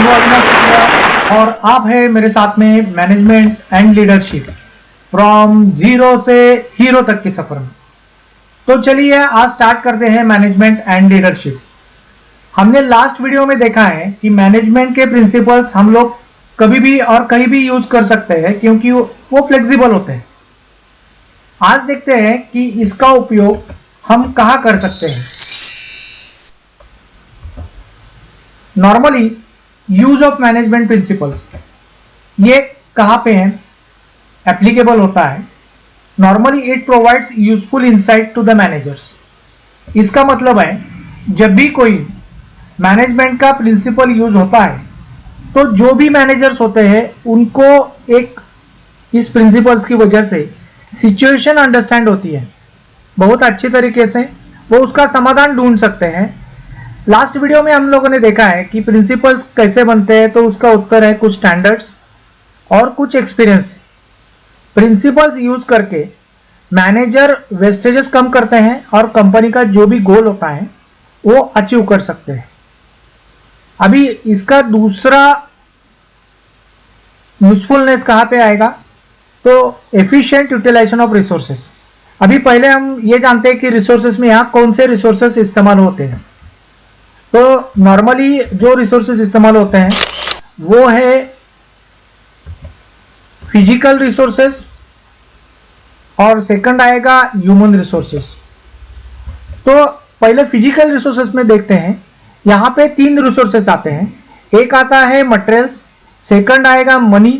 हूँ अविनाश शुक्ला और आप हैं मेरे साथ में management and leadership from zero से हीरो तक के सफर में। तो चलिए आज स्टार्ट करते हैं मैनेजमेंट एंड लीडरशिप। हमने लास्ट वीडियो में देखा है कि मैनेजमेंट के प्रिंसिपल्स हम लोग कभी भी और कहीं भी यूज कर सकते हैं क्योंकि वो फ्लेक्सिबल होते हैं। आज देखते हैं कि इसका उपयोग हम कहाँ कर सकते हैं। Normally use of management principles ये कहाँ पे है एप्लीकेबल होता है। Normally it provides useful insight to the managers. इसका मतलब है जब भी कोई मैनेजमेंट का प्रिंसिपल यूज होता है तो जो भी मैनेजर्स होते हैं उनको एक इस प्रिंसिपल्स की वजह से सिचुएशन अंडरस्टैंड होती है, बहुत अच्छी तरीके से वो उसका समाधान ढूंढ सकते हैं। लास्ट वीडियो में हम लोगों ने देखा है कि प्रिंसिपल्स कैसे बनते हैं, तो उसका उत्तर है कुछ स्टैंडर्ड्स और कुछ एक्सपीरियंस। प्रिंसिपल्स यूज करके मैनेजर वेस्टेजेस कम करते हैं और कंपनी का जो भी गोल होता है वो अचीव कर सकते हैं। अभी इसका दूसरा यूजफुलनेस कहां पे आएगा, तो एफिशिएंट यूटिलाइजेशन ऑफ रिसोर्सेस। अभी पहले हम ये जानते हैं कि रिसोर्सेस में यहां कौन से रिसोर्सेस इस्तेमाल होते हैं। तो नॉर्मली जो रिसोर्सेस इस्तेमाल होते हैं वो है फिजिकल रिसोर्सेस और सेकंड आएगा ह्यूमन रिसोर्सेस। तो पहले फिजिकल रिसोर्सेस में देखते हैं। यहाँ पे 3 रिसोर्सेस आते हैं। एक आता है मटेरियल्स, सेकंड आएगा मनी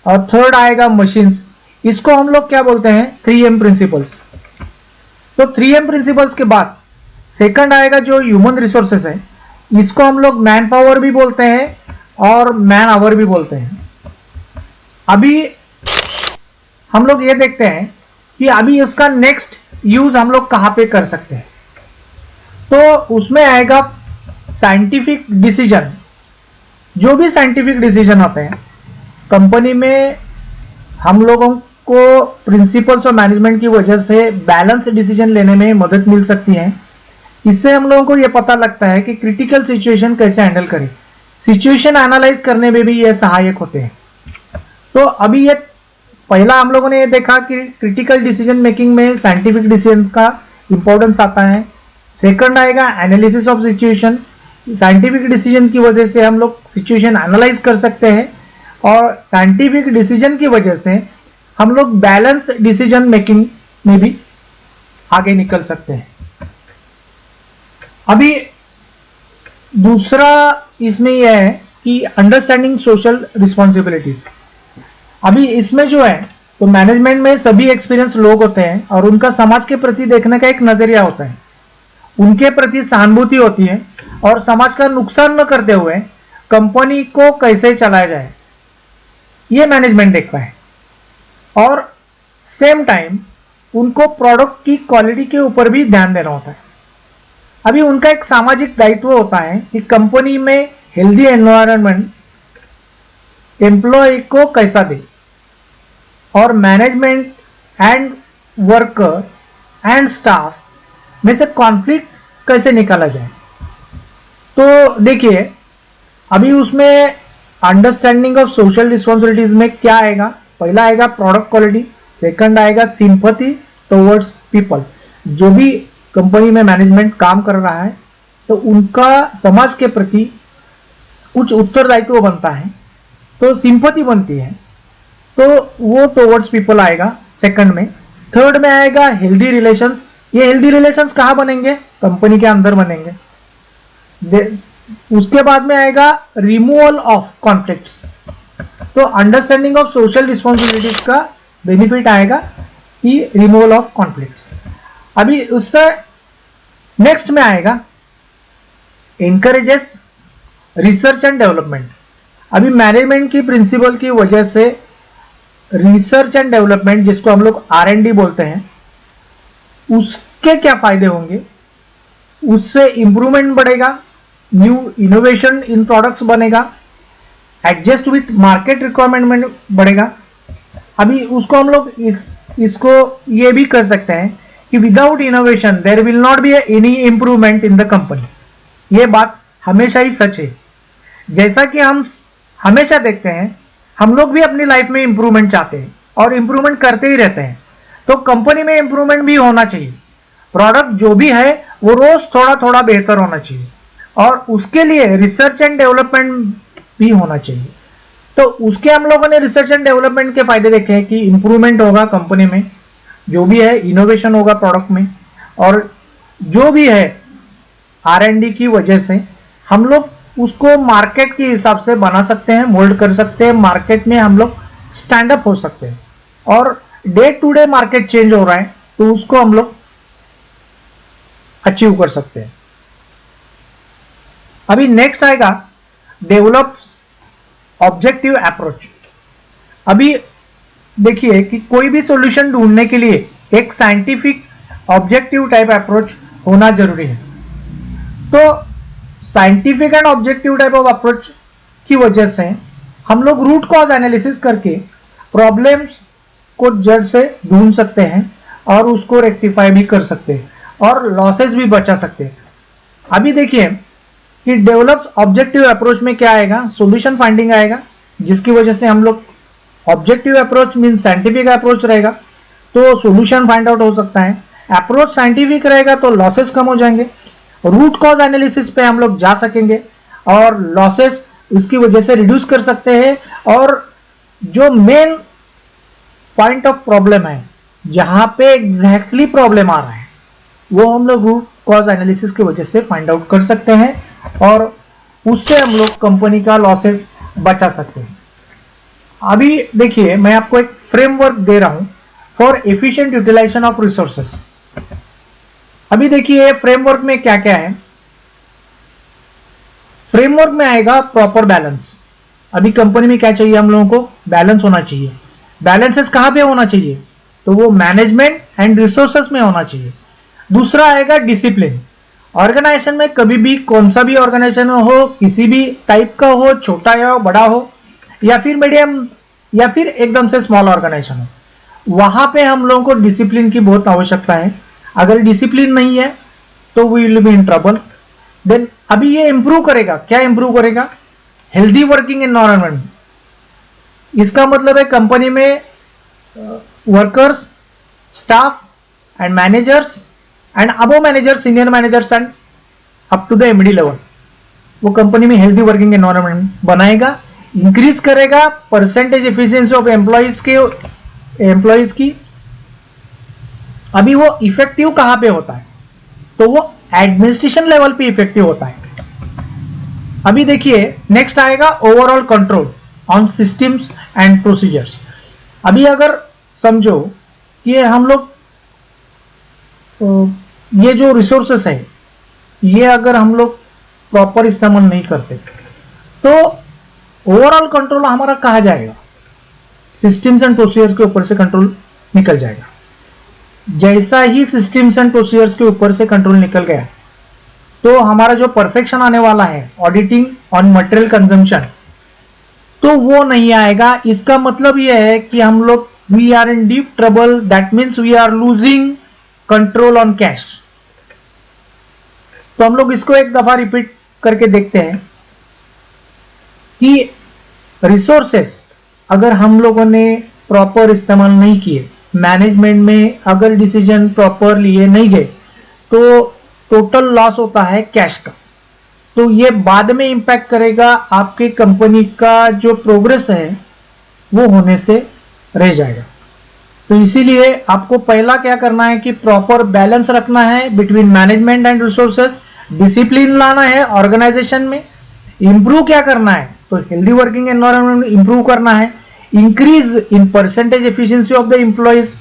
और थर्ड आएगा मशीन्स। इसको हम लोग क्या बोलते हैं 3M प्रिंसिपल्स। तो 3M प्रिंसिपल्स के बाद सेकंड आएगा जो ह्यूमन रिसोर्सेस है, इसको हम लोग मैन पावर भी बोलते हैं और मैन आवर भी बोलते हैं। अभी हम लोग ये देखते हैं कि अभी उसका नेक्स्ट यूज हम लोग कहां पे कर सकते हैं। तो उसमें आएगा साइंटिफिक डिसीजन। जो भी साइंटिफिक डिसीजन होते हैं कंपनी में, हम लोगों को प्रिंसिपल्स और मैनेजमेंट की वजह से बैलेंस डिसीजन लेने में मदद मिल सकती है। इससे हम लोगों को यह पता लगता है कि क्रिटिकल सिचुएशन कैसे हैंडल करें। सिचुएशन एनालाइज करने में भी ये सहायक होते हैं। तो अभी ये पहला हम लोगों ने ये देखा कि क्रिटिकल डिसीजन मेकिंग में साइंटिफिक डिसीजन का इंपॉर्टेंस आता है। सेकंड आएगा analysis of situation. Scientific decision की वजह से हम लोग सिचुएशन एनालाइज कर सकते हैं और साइंटिफिक डिसीजन की वजह से हम लोग बैलेंस डिसीजन मेकिंग में भी आगे निकल सकते हैं। अभी दूसरा इसमें यह है कि अंडरस्टैंडिंग सोशल रिस्पॉन्सिबिलिटीज। अभी इसमें जो है तो मैनेजमेंट में सभी एक्सपीरियंस लोग होते हैं और उनका समाज के प्रति देखने का एक नजरिया होता है। उनके प्रति सहानुभूति होती है और समाज का नुकसान न करते हुए कंपनी को कैसे चलाया जाए ये मैनेजमेंट देखता है। और सेम टाइम उनको प्रोडक्ट की क्वालिटी के ऊपर भी ध्यान देना होता है। अभी उनका एक सामाजिक दायित्व होता है कि कंपनी में हेल्दी एनवायरनमेंट एम्प्लॉय को कैसा दे और management and worker and staff में से कॉन्फ्लिक्ट कैसे निकाला जाए। तो देखिए अभी उसमें अंडरस्टैंडिंग ऑफ सोशल रिस्पॉन्सिबिलिटीज में क्या आएगा, पहला आएगा प्रोडक्ट क्वालिटी, सेकंड आएगा सिंपैथी टुवर्ड्स पीपल। जो भी कंपनी में मैनेजमेंट काम कर रहा है तो उनका समाज के प्रति कुछ उत्तरदायित्व बनता है, तो सिंपैथी बनती है, तो वो टुवर्ड्स पीपल आएगा सेकंड में। थर्ड में आएगा हेल्दी रिलेशंस। ये हेल्दी रिलेशंस कहाँ बनेंगे, कंपनी के अंदर बनेंगे। उसके बाद में आएगा रिमूवल ऑफ कॉन्फ्लिक्ट्स। तो अंडरस्टैंडिंग ऑफ सोशल रिस्पॉन्सिबिलिटीज का बेनिफिट आएगा कि रिमूवल ऑफ कॉन्फ्लिक्ट्स। अभी उससे नेक्स्ट में आएगा एनकरेजेस रिसर्च एंड डेवलपमेंट। अभी मैनेजमेंट की प्रिंसिपल की वजह से रिसर्च एंड डेवलपमेंट, जिसको हम लोग R&D बोलते हैं, उसके क्या फायदे होंगे। उससे इंप्रूवमेंट बढ़ेगा, न्यू इनोवेशन इन प्रोडक्ट्स बनेगा, एडजस्ट विथ मार्केट रिक्वायरमेंट बढ़ेगा। अभी उसको हम लोग इसको ये भी कर सकते हैं कि without innovation there will not be any improvement in the company. ये बात हमेशा ही सच है। जैसा कि हम हमेशा देखते हैं, हम लोग भी अपनी लाइफ में इंप्रूवमेंट चाहते हैं और इंप्रूवमेंट करते ही रहते हैं। तो कंपनी में इंप्रूवमेंट भी होना चाहिए। प्रोडक्ट जो भी है वो रोज थोड़ा थोड़ा बेहतर होना चाहिए और उसके लिए रिसर्च एंड डेवलपमेंट भी होना चाहिए। तो उसके हम लोगों ने रिसर्च एंड डेवलपमेंट के फायदे देखे हैं कि इंप्रूवमेंट होगा कंपनी में, जो भी है इनोवेशन होगा प्रोडक्ट में, और जो भी है R&D की वजह से हम लोग उसको मार्केट के हिसाब से बना सकते हैं, मोल्ड कर सकते हैं, मार्केट में हम लोग स्टैंड अप हो सकते हैं। और day to day market change हो रहा है तो उसको हम लोग अचीव कर सकते हैं। अभी नेक्स्ट आएगा डेवलप ऑब्जेक्टिव अप्रोच। अभी देखिए कि कोई भी सॉल्यूशन ढूंढने के लिए एक साइंटिफिक ऑब्जेक्टिव टाइप अप्रोच होना जरूरी है। तो scientific and objective type of approach की वजह से हम लोग रूट कॉज एनालिसिस करके प्रॉब्लम्स को जड़ से ढूंढ सकते हैं और उसको रेक्टिफाई भी कर सकते हैं और लॉसेस भी बचा सकते हैं। अभी देखिए कि डेवलप्स ऑब्जेक्टिव अप्रोच में क्या आएगा, सॉल्यूशन फाइंडिंग आएगा, जिसकी वजह से हम लोग objective approach mean scientific approach रहेगा तो सॉल्यूशन फाइंड आउट हो सकता है। अप्रोच साइंटिफिक रहेगा तो लॉसेस कम हो जाएंगे। रूट कॉज एनालिसिस पे हम लोग जा सकेंगे और लॉसेस इसकी वजह से रिड्यूस कर सकते हैं। और जो मेन पॉइंट ऑफ प्रॉब्लम है, जहां पे एग्जैक्टली प्रॉब्लम आ रहा है, वो हम लोग रूट कॉज एनालिसिस की वजह से फाइंड आउट कर सकते हैं और उससे हम लोग कंपनी का लॉसेस बचा सकते हैं। अभी देखिए मैं आपको एक फ्रेमवर्क दे रहा हूं for efficient utilisation of resources. अभी देखिए फ्रेमवर्क में क्या क्या है। फ्रेमवर्क में आएगा प्रॉपर बैलेंस। अभी कंपनी में क्या चाहिए, हम लोगों को बैलेंस होना चाहिए। बैलेंसेस कहां पे होना चाहिए, तो वो मैनेजमेंट एंड रिसोर्सेस में होना चाहिए। दूसरा आएगा डिसिप्लिन। ऑर्गेनाइजेशन में कभी भी कौन सा भी ऑर्गेनाइजेशन हो, किसी भी टाइप का हो, छोटा या बड़ा हो या फिर मीडियम या फिर एकदम से स्मॉल ऑर्गेनाइजेशन हो, वहां पे हम लोगों को डिसिप्लिन की बहुत आवश्यकता है। अगर डिसिप्लिन नहीं है तो we will be in trouble. Then अभी ये इंप्रूव करेगा, क्या इंप्रूव करेगा, हेल्दी वर्किंग एनवायरनमेंट। इसका मतलब है कंपनी में workers, staff and managers and above manager, senior managers and up to the MD level, वो कंपनी में हेल्दी वर्किंग एनवायरनमेंट बनाएगा, इंक्रीज करेगा परसेंटेज एफिशिएंसी ऑफ एम्प्लॉइज की। अभी वो इफेक्टिव कहां पे होता है, तो वो एडमिनिस्ट्रेशन लेवल पे इफेक्टिव होता है। अभी देखिए नेक्स्ट आएगा overall control on systems and procedures. अभी अगर समझो कि हम लोग ये जो रिसोर्सेस है, ये अगर हम लोग प्रॉपर इस्तेमाल नहीं करते तो ओवरऑल कंट्रोल हमारा कहा जाएगा, सिस्टम्स एंड प्रोसीजर्स के ऊपर से कंट्रोल निकल जाएगा। जैसा ही सिस्टम्स एंड प्रोसीजर्स के ऊपर से कंट्रोल निकल गया तो हमारा जो परफेक्शन आने वाला है, ऑडिटिंग ऑन मटेरियल कंजम्पशन, तो वो नहीं आएगा। इसका मतलब यह है कि हम लोग we are in deep trouble, that means we are losing control on cash. तो हम लोग इसको एक दफा रिपीट करके देखते हैं कि रिसोर्सेस अगर हम लोगों ने प्रॉपर इस्तेमाल नहीं किए, मैनेजमेंट में अगर डिसीजन प्रॉपर लिए नहीं गए, तो टोटल लॉस होता है कैश का। तो ये बाद में इंपैक्ट करेगा, आपके कंपनी का जो प्रोग्रेस है वो होने से रह जाएगा। तो इसीलिए आपको पहला क्या करना है कि प्रॉपर बैलेंस रखना है between management and resources, discipline लाना है ऑर्गेनाइजेशन में, इंप्रूव क्या करना है, तो हेल्दी वर्किंग एनवायरनमेंट इंप्रूव करना है, increase in percentage efficiency of the employees,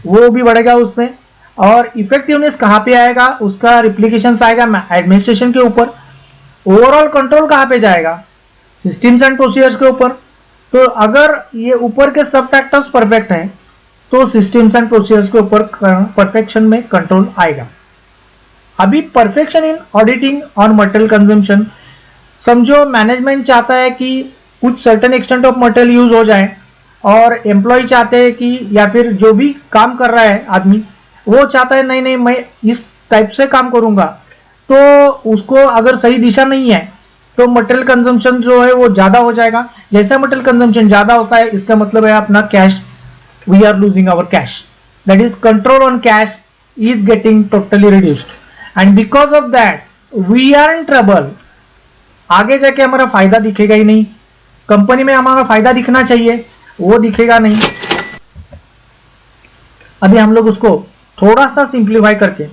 वो भी बढ़ेगा उससे। और इफेक्टिवनेस कहां पे आएगा, उसका रिप्लीकेशन आएगा एडमिनिस्ट्रेशन के ऊपर। ओवरऑल कंट्रोल कहां पे जाएगा, सिस्टम्स एंड प्रोसीजर्स के ऊपर। तो अगर ये ऊपर के सब फैक्टर्स परफेक्ट हैं तो सिस्टम्स एंड प्रोसीजर्स के ऊपर परफेक्शन में कंट्रोल आएगा। अभी perfection in auditing on material consumption, समझो मैनेजमेंट चाहता है कि कुछ certain extent of material use हो जाए और एम्प्लॉय चाहते हैं कि, या फिर जो भी काम कर रहा है आदमी, वो चाहता है नहीं मैं इस टाइप से काम करूंगा, तो उसको अगर सही दिशा नहीं है तो मटेरियल कंजम्पशन जो है वो ज्यादा हो जाएगा। जैसा मटेरियल कंजम्पशन ज्यादा होता है इसका मतलब है अपना cash, we are losing our cash, that is control on cash is getting totally reduced and because of that we are in trouble. आगे जाके हमारा फायदा दिखेगा ही नहीं, कंपनी में हमारा फायदा दिखना चाहिए वो दिखेगा नहीं। अभी हम लोग उसको थोड़ा सा सिंप्लीफाई करके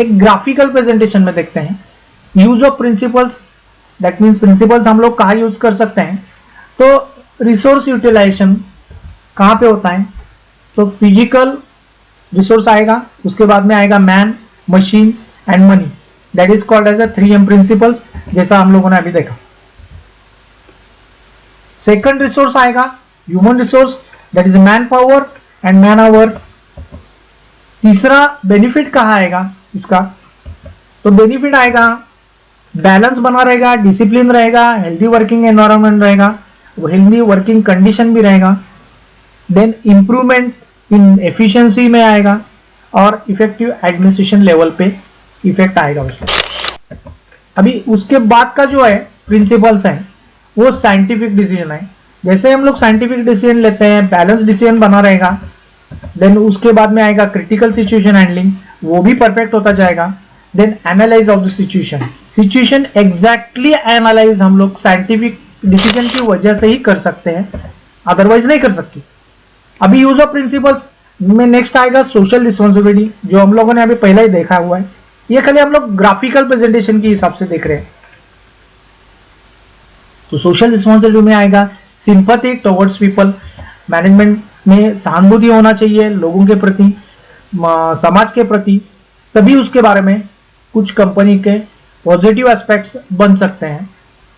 एक ग्राफिकल प्रेजेंटेशन में देखते हैं। Use of principles, that means principles हम लोग कहाँ यूज कर सकते हैं। तो रिसोर्स यूटिलाइजेशन कहाँ पे होता है, तो फिजिकल रिसोर्स आएगा, उसके बाद में आएगा man, machine and money, that is called as a 3M principles, जैसा हम लोगों ने अभी देखा। सेकंड रिसोर्स आएगा human resource, that is man power and man hour. तीसरा बेनिफिट कहाँ आएगा इसका, तो बेनिफिट आएगा बैलेंस बना रहेगा, डिसिप्लिन रहेगा, हेल्दी वर्किंग एनवायरनमेंट रहेगा, हेल्दी वर्किंग कंडीशन भी रहेगा, देन इंप्रूवमेंट इन एफिशिएंसी में आएगा और इफेक्टिव एडमिनिस्ट्रेशन लेवल पे इफेक्ट आएगा उसमें। अभी उसके बाद का जो है प्रिंसिपल्स है वो साइंटिफिक डिसीजन है। जैसे हम लोग साइंटिफिक डिसीजन लेते हैं, बैलेंस डिसीजन बना रहेगा, देन उसके बाद में आएगा क्रिटिकल सिचुएशन हैंडलिंग, वो भी परफेक्ट होता जाएगा। Then analyse of the situation, situation exactly analyse हम लोग साइंटिफिक डिसीजन की वजह से ही कर सकते हैं, अदरवाइज नहीं कर सकते। अभी यूज ऑफ प्रिंसिपल्स में नेक्स्ट आएगा सोशल रिस्पॉन्सिबिलिटी, जो हम लोगों ने अभी पहले ही देखा हुआ है, ये खाली हम लोग ग्राफिकल प्रेजेंटेशन के हिसाब से देख रहे हैं। तो सोशल रिस्पॉन्सिबिलिटी में आएगा सिंपैथी टुवर्ड्स पीपल, मैनेजमेंट में सहानुभूति होना चाहिए लोगों के प्रति, समाज के प्रति, तभी उसके बारे में कुछ कंपनी के पॉजिटिव एस्पेक्ट्स बन सकते हैं।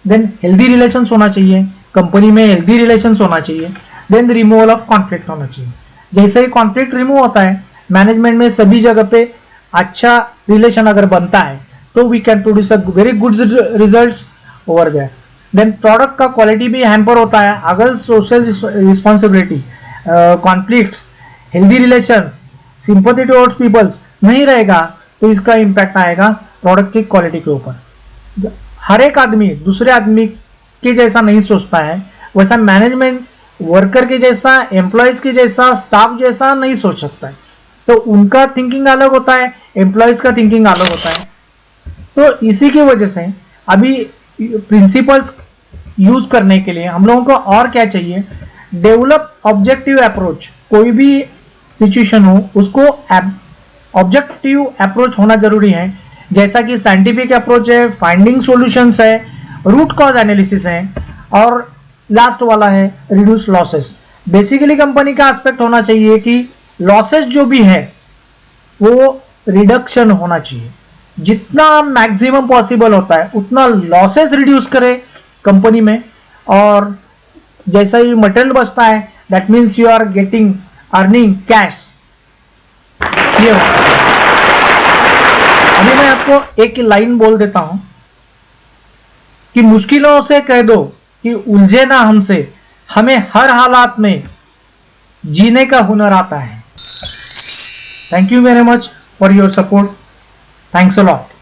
देन हेल्दी रिलेशंस होना चाहिए, कंपनी में हेल्दी रिलेशंस होना चाहिए। देन रिमूवल ऑफ कॉन्फ्लिक्ट होना चाहिए, जैसे ही कॉन्फ्लिक्ट रिमूव होता है मैनेजमेंट में सभी जगह पे अच्छा रिलेशन अगर बनता है तो we can produce a very good results over there. Then product का क्वालिटी भी हैम्पर होता है अगर social responsibility, conflicts, healthy relations, sympathy towards peoples नहीं रहेगा तो इसका इंपैक्ट आएगा प्रोडक्ट की क्वालिटी के ऊपर। हर एक आदमी दूसरे आदमी के जैसा नहीं सोचता है, वैसा मैनेजमेंट वर्कर के जैसा, एम्प्लॉयज के जैसा, स्टाफ जैसा नहीं सोच सकता है। तो उनका थिंकिंग अलग होता है, एम्प्लॉयज का थिंकिंग अलग होता है। तो इसी की वजह से अभी प्रिंसिपल्स यूज करने के लिए हम लोगों को और क्या चाहिए, डेवलप ऑब्जेक्टिव अप्रोच। कोई भी सिचुएशन हो उसको ऑब्जेक्टिव अप्रोच होना जरूरी है, जैसा कि साइंटिफिक अप्रोच है, फाइंडिंग सॉल्यूशंस है, रूट कॉज एनालिसिस है और लास्ट वाला है रिड्यूस लॉसेस। बेसिकली कंपनी का एस्पेक्ट होना चाहिए कि लॉसेस जो भी है वो रिडक्शन होना चाहिए, जितना मैक्सिमम पॉसिबल होता है उतना लॉसेस रिड्यूस करे कंपनी में, और जैसा ही मटेरियल बचता है that means you are getting earning cash. ये अभी मैं आपको एक लाइन बोल देता हूं कि मुश्किलों से कह दो कि उलझे ना हमसे, हमें हर हालात में जीने का हुनर आता है। Thank you very much for your support, thanks a lot.